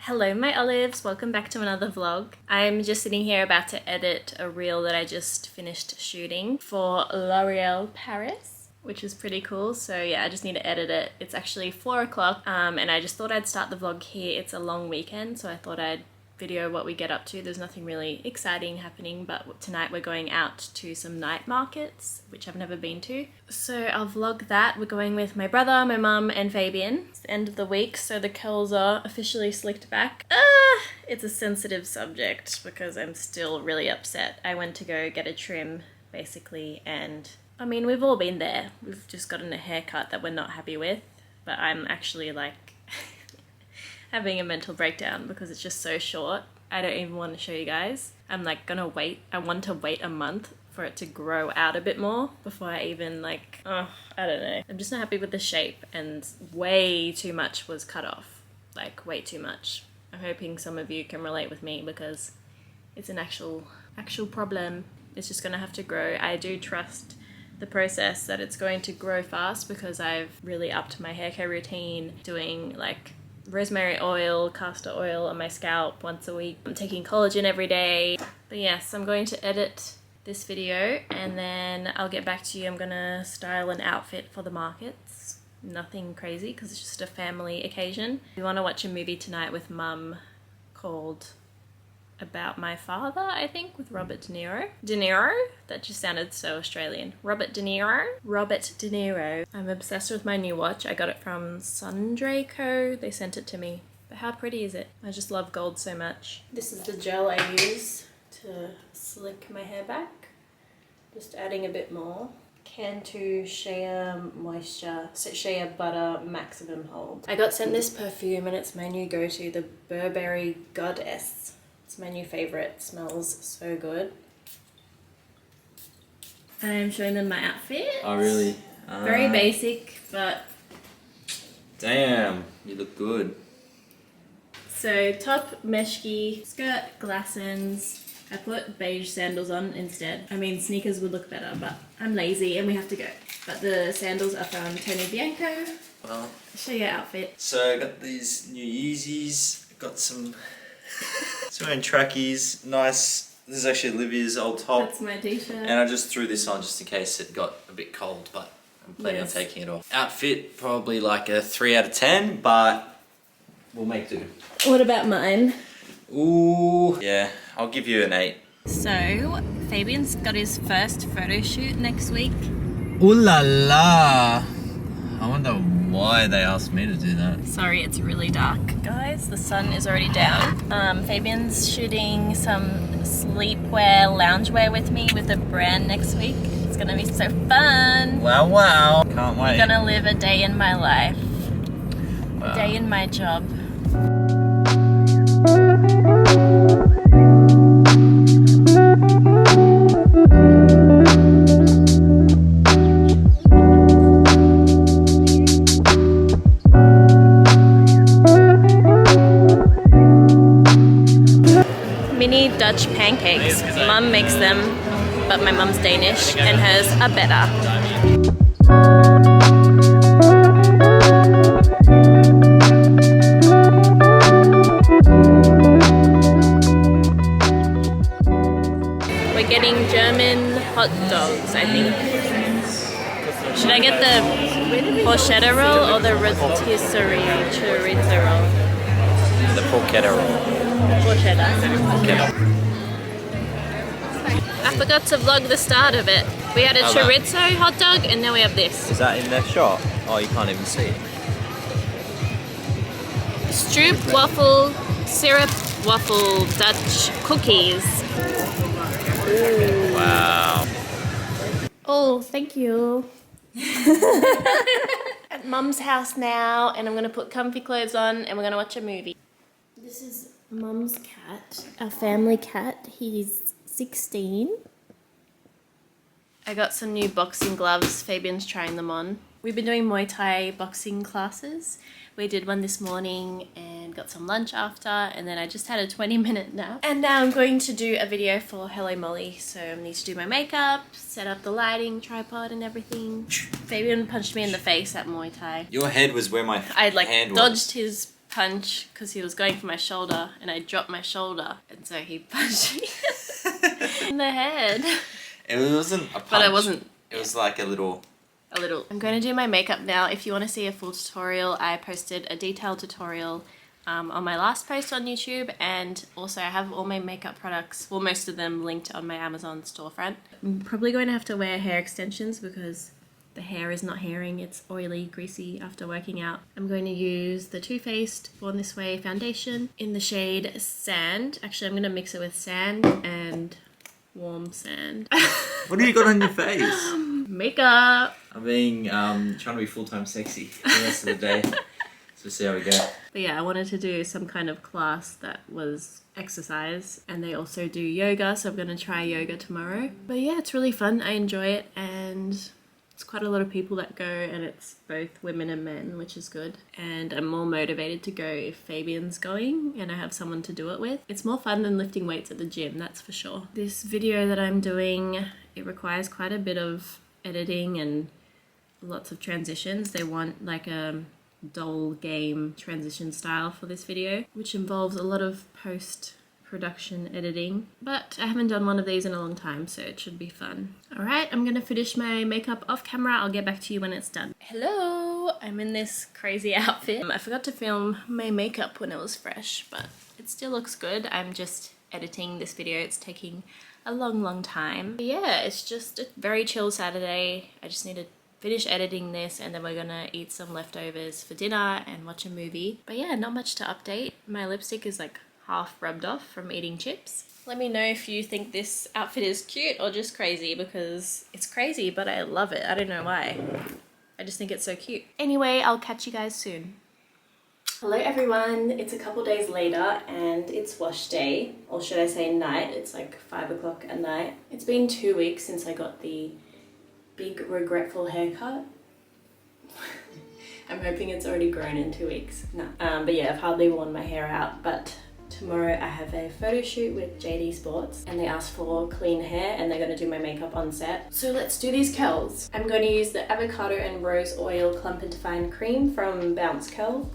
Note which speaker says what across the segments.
Speaker 1: Hello my olives, welcome back to another vlog. I'm just sitting here about to edit a reel that I just finished shooting for L'Oreal Paris, which is pretty cool. So yeah, I just need to edit it. It's actually 4 o'clock and I just thought I'd start the vlog here. It's a long weekend, so I thought I'd video what we get up to. There's nothing really exciting happening, but tonight we're going out to some night markets, which I've never been to. So I'll vlog that. We're going with my brother, my mum and Fabian. It's the end of the week, so the curls are officially slicked back. It's a sensitive subject because I'm still really upset. I went to go get a trim basically, and I mean, we've all been there. We've just gotten a haircut that we're not happy with, but I'm actually like having a mental breakdown because it's just so short. I don't even want to show you guys. I'm like gonna wait. I want to wait a month for it to grow out a bit more before I even like, I don't know. I'm just not happy with the shape, and way too much was cut off. Like way too much. I'm hoping some of you can relate with me because it's an actual problem. It's just gonna have to grow. I do trust the process that it's going to grow fast because I've really upped my hair care routine, doing like rosemary oil, castor oil on my scalp once a week. I'm taking collagen every day. But yes, I'm going to edit this video and then I'll get back to you. I'm gonna style an outfit for the markets. Nothing crazy because it's just a family occasion. We want to watch a movie tonight with mum called About My Father, I think, with Robert De Niro. De Niro? That just sounded so Australian. Robert De Niro? Robert De Niro. I'm obsessed with my new watch. I got it from Sundray Co. They sent it to me. But how pretty is it? I just love gold so much. This is the gel I use to slick my hair back. Just adding a bit more. Cantu Shea Moisture, Shea Butter Maximum Hold. I got sent this perfume and it's my new go-to, the Burberry Goddess. It's my new favorite. Smells so good. I'm showing them my outfit.
Speaker 2: Oh really?
Speaker 1: Very basic, but
Speaker 2: damn, you look good.
Speaker 1: So top meshki, skirt glassons. I put beige sandals on instead. I mean, sneakers would look better, but I'm lazy and we have to go. But the sandals are from Tony Bianco.
Speaker 2: Well,
Speaker 1: show your outfit.
Speaker 2: So I got these new Yeezys. Got some wearing trackies. Nice. This is actually Olivia's old top.
Speaker 1: That's my t-shirt.
Speaker 2: And I just threw this on just in case it got a bit cold, but I'm planning on taking it off. Outfit probably like a 3 out of 10, but we'll make do.
Speaker 1: What about mine?
Speaker 2: Ooh, yeah, I'll give you an 8.
Speaker 1: So, Fabian's got his first photo shoot next week.
Speaker 2: Ooh la la! I wonder why they asked me to do that.
Speaker 1: Sorry, it's really dark. Guys, the sun is already down. Fabian's shooting some sleepwear, loungewear with me with a brand next week. It's gonna be so fun.
Speaker 2: Wow, wow. Can't wait.
Speaker 1: I'm gonna live a day in my life.
Speaker 2: Wow.
Speaker 1: A day in my job. Mini Dutch pancakes. Mum makes them, but my mum's Danish and hers are better. We're getting German hot dogs, I think. Should I get the porchetta roll or the rotisserie chorizo roll?
Speaker 2: The porchetta roll.
Speaker 1: Porchetta. I forgot to vlog the start of it. We had a chorizo hot dog and now we have this.
Speaker 2: Is that in the shot? Oh, you can't even see it.
Speaker 1: Stroop waffle, syrup waffle Dutch cookies. Ooh.
Speaker 2: Wow.
Speaker 1: Oh, thank you. At Mum's house now, and I'm gonna put comfy clothes on and we're gonna watch a movie. This is Mum's cat, our family cat. He's 16. I got some new boxing gloves. Fabian's trying them on. We've been doing Muay Thai boxing classes. We did one this morning and got some lunch after, and then I just had a 20-minute nap. And now I'm going to do a video for Hello Molly. So I need to do my makeup, set up the lighting, tripod and everything. Fabian punched me in the face at Muay Thai.
Speaker 2: Your head was where my
Speaker 1: I like
Speaker 2: hand
Speaker 1: dodged
Speaker 2: was.
Speaker 1: his punch because he was going for my shoulder and I dropped my shoulder, and so he punched me in the head.
Speaker 2: It wasn't a punch.
Speaker 1: But it wasn't.
Speaker 2: It was like a little.
Speaker 1: I'm going to do my makeup now. If you want to see a full tutorial, I posted a detailed tutorial on my last post on YouTube, and also I have all my makeup products, well, most of them linked on my Amazon storefront. I'm probably going to have to wear hair extensions because the hair is not hairing, it's oily, greasy after working out. I'm going to use the Too Faced Born This Way foundation in the shade Sand. Actually, I'm going to mix it with sand and warm sand.
Speaker 2: What have you got on your face?
Speaker 1: Makeup!
Speaker 2: I'm being, trying to be full-time sexy for the rest of the day. So see how we go.
Speaker 1: But yeah, I wanted to do some kind of class that was exercise, and they also do yoga, so I'm going to try yoga tomorrow. But yeah, it's really fun. I enjoy it, and it's quite a lot of people that go, and it's both women and men, which is good. And I'm more motivated to go if Fabian's going and I have someone to do it with. It's more fun than lifting weights at the gym, that's for sure. This video that I'm doing, it requires quite a bit of editing and lots of transitions. They want like a doll game transition style for this video, which involves a lot of post-production editing, but I haven't done one of these in a long time, so it should be fun. Alright, I'm gonna finish my makeup off camera. I'll get back to you when it's done. Hello! I'm in this crazy outfit. I forgot to film my makeup when it was fresh, but it still looks good. I'm just editing this video. It's taking a long time. But yeah, it's just a very chill Saturday. I just need to finish editing this, and then we're gonna eat some leftovers for dinner and watch a movie. But yeah, not much to update. My lipstick is like half rubbed off from eating chips. Let me know if you think this outfit is cute or just crazy, because it's crazy, but I love it. I don't know why. I just think it's so cute. Anyway, I'll catch you guys soon. Hello everyone, it's a couple days later and it's wash day, or should I say night. It's like 5 o'clock at night. It's been 2 weeks since I got the big regretful haircut. I'm hoping it's already grown in 2 weeks. No. But yeah, I've hardly worn my hair out, but tomorrow I have a photo shoot with JD Sports and they asked for clean hair and they're going to do my makeup on set. So let's do these curls. I'm going to use the avocado and rose oil clump and define cream from Bounce Curl.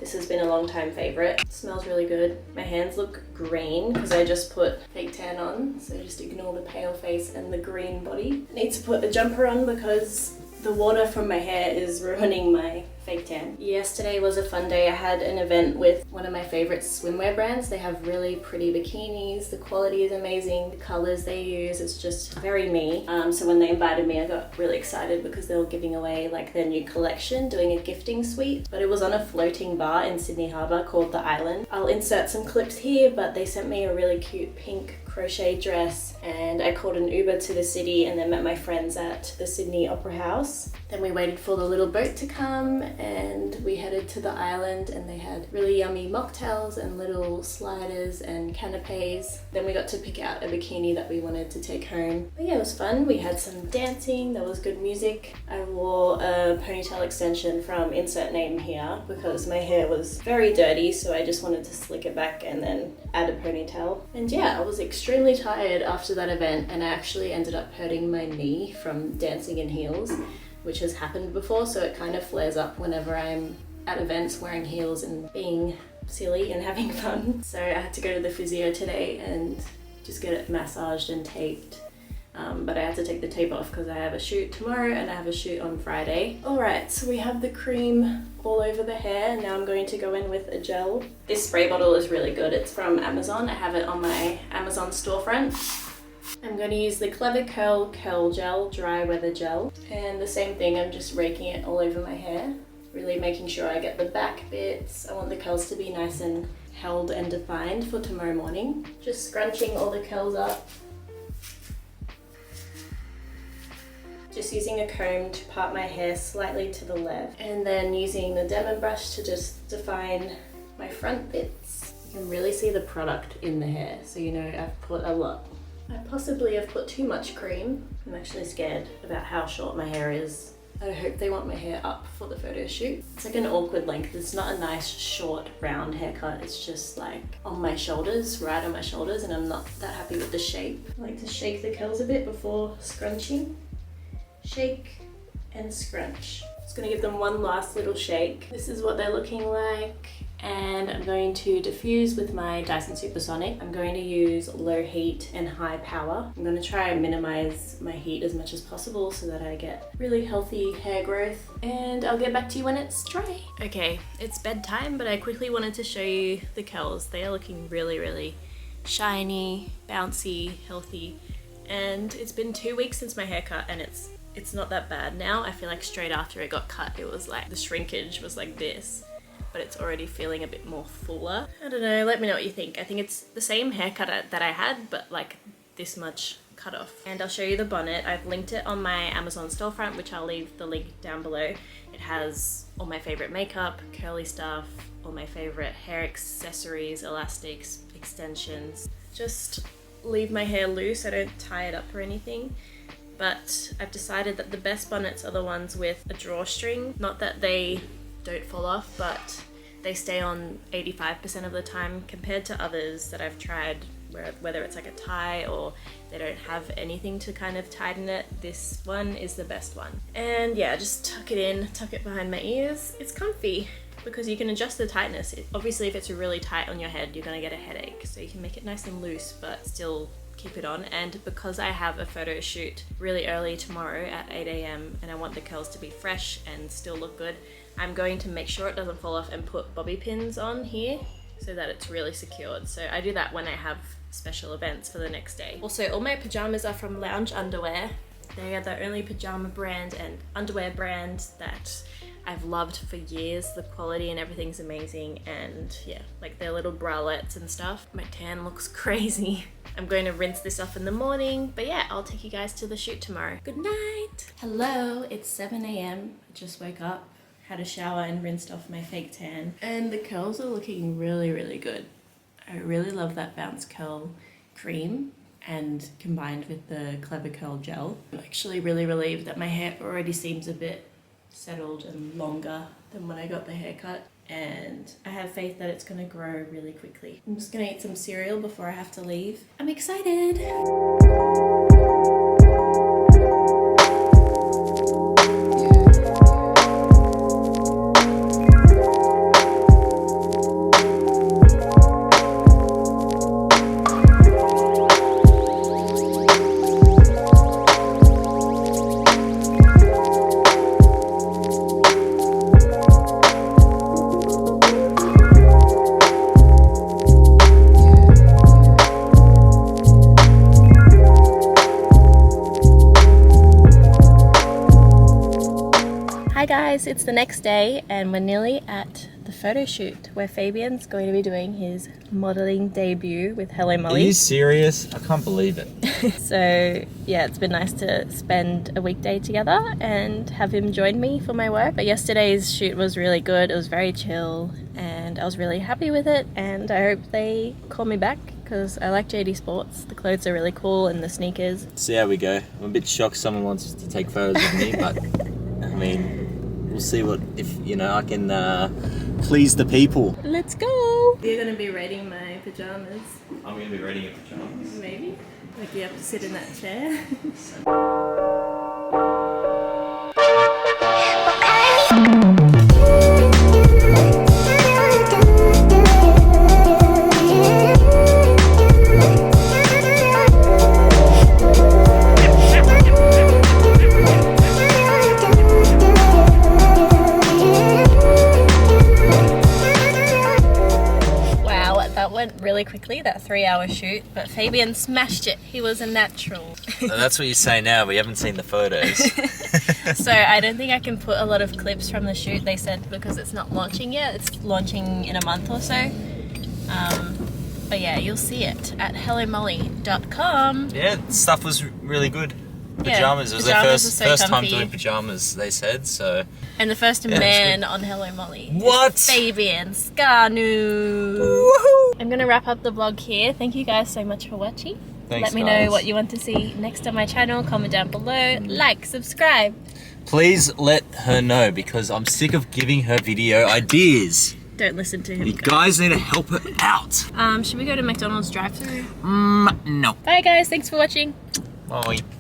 Speaker 1: This has been a long time favorite. It smells really good. My hands look green because I just put fake tan on, so just ignore the pale face and the green body. I need to put a jumper on because the water from my hair is ruining my fake tan. Yesterday was a fun day. I had an event with one of my favorite swimwear brands. They have really pretty bikinis. The quality is amazing. The colors they use, it's just very me. So when they invited me, I got really excited because they were giving away like their new collection, doing a gifting suite. But it was on a floating bar in Sydney Harbour called The Island. I'll insert some clips here, but they sent me a really cute pink crochet dress, and I called an Uber to the city and then met my friends at the Sydney Opera House. Then we waited for the little boat to come and we headed to the island, and they had really yummy mocktails and little sliders and canapes. Then we got to pick out a bikini that we wanted to take home. But yeah, it was fun. We had some dancing, there was good music. I wore a ponytail extension from insert name here because my hair was very dirty, so I just wanted to slick it back and then add a ponytail. And yeah, I was extremely tired after that event, and I actually ended up hurting my knee from dancing in heels, which has happened before, so it kind of flares up whenever I'm at events wearing heels and being silly and having fun. So I had to go to the physio today and just get it massaged and taped. But I had to take the tape off because I have a shoot tomorrow and I have a shoot on Friday. Alright, so we have the cream all over the hair. Now I'm going to go in with a gel. This spray bottle is really good. It's from Amazon. I have it on my Amazon storefront. I'm going to use the Clever Curl Gel, Dry Weather Gel. And the same thing, I'm just raking it all over my hair. Really making sure I get the back bits. I want the curls to be nice and held and defined for tomorrow morning. Just scrunching all the curls up. Just using a comb to part my hair slightly to the left, and then using the Demon brush to just define my front bits. You can really see the product in the hair, so you know I've put a lot. I possibly have put too much cream. I'm actually scared about how short my hair is. I hope they want my hair up for the photo shoot. It's like an awkward length. It's not a nice short round haircut. It's just like on my shoulders, right on my shoulders, and I'm not that happy with the shape. I like to shake the curls a bit before scrunching. Shake and scrunch. Just gonna give them one last little shake. This is what they're looking like, And I'm going to diffuse with my Dyson Supersonic. I'm going to use low heat and high power. I'm going to try and minimize my heat as much as possible so that I get really healthy hair growth. And I'll get back to you when it's dry. Okay, it's bedtime, but I quickly wanted to show you the curls. They are looking really, really shiny, bouncy, healthy. And it's been 2 weeks since my haircut, and it's not that bad now. I feel like straight after it got cut, it was like the shrinkage was like this. But it's already feeling a bit more fuller. I don't know, let me know what you think. I think it's the same haircut that I had, but like this much cut off. And I'll show you the bonnet. I've linked it on my Amazon storefront, which I'll leave the link down below. It has all my favorite makeup, curly stuff, all my favorite hair accessories, elastics, extensions. Just leave my hair loose, I don't tie it up or anything. But I've decided that the best bonnets are the ones with a drawstring. Not that they don't fall off, but they stay on 85% of the time compared to others that I've tried, whether it's like a tie or they don't have anything to kind of tighten it. This one is the best one. And yeah, just tuck it in, tuck it behind my ears. It's comfy because you can adjust the tightness. Obviously, if it's really tight on your head, you're gonna get a headache. So you can make it nice and loose, but still keep it on. And because I have a photo shoot really early tomorrow at 8 AM and I want the curls to be fresh and still look good, I'm going to make sure it doesn't fall off and put bobby pins on here so that it's really secured. So I do that when I have special events for the next day. Also, all my pajamas are from Lounge Underwear. They are the only pajama brand and underwear brand that I've loved for years. The quality and everything's amazing, and yeah, like their little bralettes and stuff. My tan looks crazy. I'm going to rinse this off in the morning, but yeah, I'll take you guys to the shoot tomorrow. Good night. Hello, it's 7 AM. I just woke up, had a shower and rinsed off my fake tan, and the curls are looking really, really good. I really love that Bounce Curl cream and combined with the Clever Curl gel. I'm actually really relieved that my hair already seems a bit settled and longer than when I got the haircut, and I have faith that it's gonna grow really quickly. I'm just gonna eat some cereal before I have to leave. I'm excited! Hi guys, it's the next day and we're nearly at the photo shoot where Fabian's going to be doing his modelling debut with Hello Molly.
Speaker 2: Are you serious? I can't believe it.
Speaker 1: So yeah, it's been nice to spend a weekday together and have him join me for my work. But yesterday's shoot was really good. It was very chill and I was really happy with it, and I hope they call me back because I like JD Sports. The clothes are really cool and the sneakers.
Speaker 2: See how we go. I'm a bit shocked someone wants to take photos of me, but I mean, we'll see what, if you know, I can please the people.
Speaker 1: Let's go! You're gonna be rating my pajamas.
Speaker 2: I'm gonna be rating your pajamas.
Speaker 1: Maybe. Like you have to sit in that chair. Really quickly, that 3-hour shoot, but Fabian smashed it. He was a natural.
Speaker 2: That's what you say now, but you haven't seen the photos.
Speaker 1: So I don't think I can put a lot of clips from the shoot, they said, because it's not launching yet. It's launching in a month or so. But yeah, you'll see it at hellomolly.com.
Speaker 2: Yeah, stuff was really good. Pajamas.
Speaker 1: Yeah,
Speaker 2: it was their first time
Speaker 1: comfy.
Speaker 2: doing pajamas, they said, so.
Speaker 1: And the first man on Hello Molly.
Speaker 2: What?
Speaker 1: Fabian Scanu.
Speaker 2: Woohoo!
Speaker 1: I'm gonna wrap up the vlog here. Thank you guys so much for watching.
Speaker 2: Thanks,
Speaker 1: Let me
Speaker 2: guys.
Speaker 1: know what you want to see next on my channel. Comment down below. Like, subscribe.
Speaker 2: Please let her know, because I'm sick of giving her video ideas.
Speaker 1: Don't listen to him.
Speaker 2: You guys need to help her out.
Speaker 1: Should we go to McDonald's drive-thru?
Speaker 2: No.
Speaker 1: Bye guys, thanks for watching.
Speaker 2: Bye.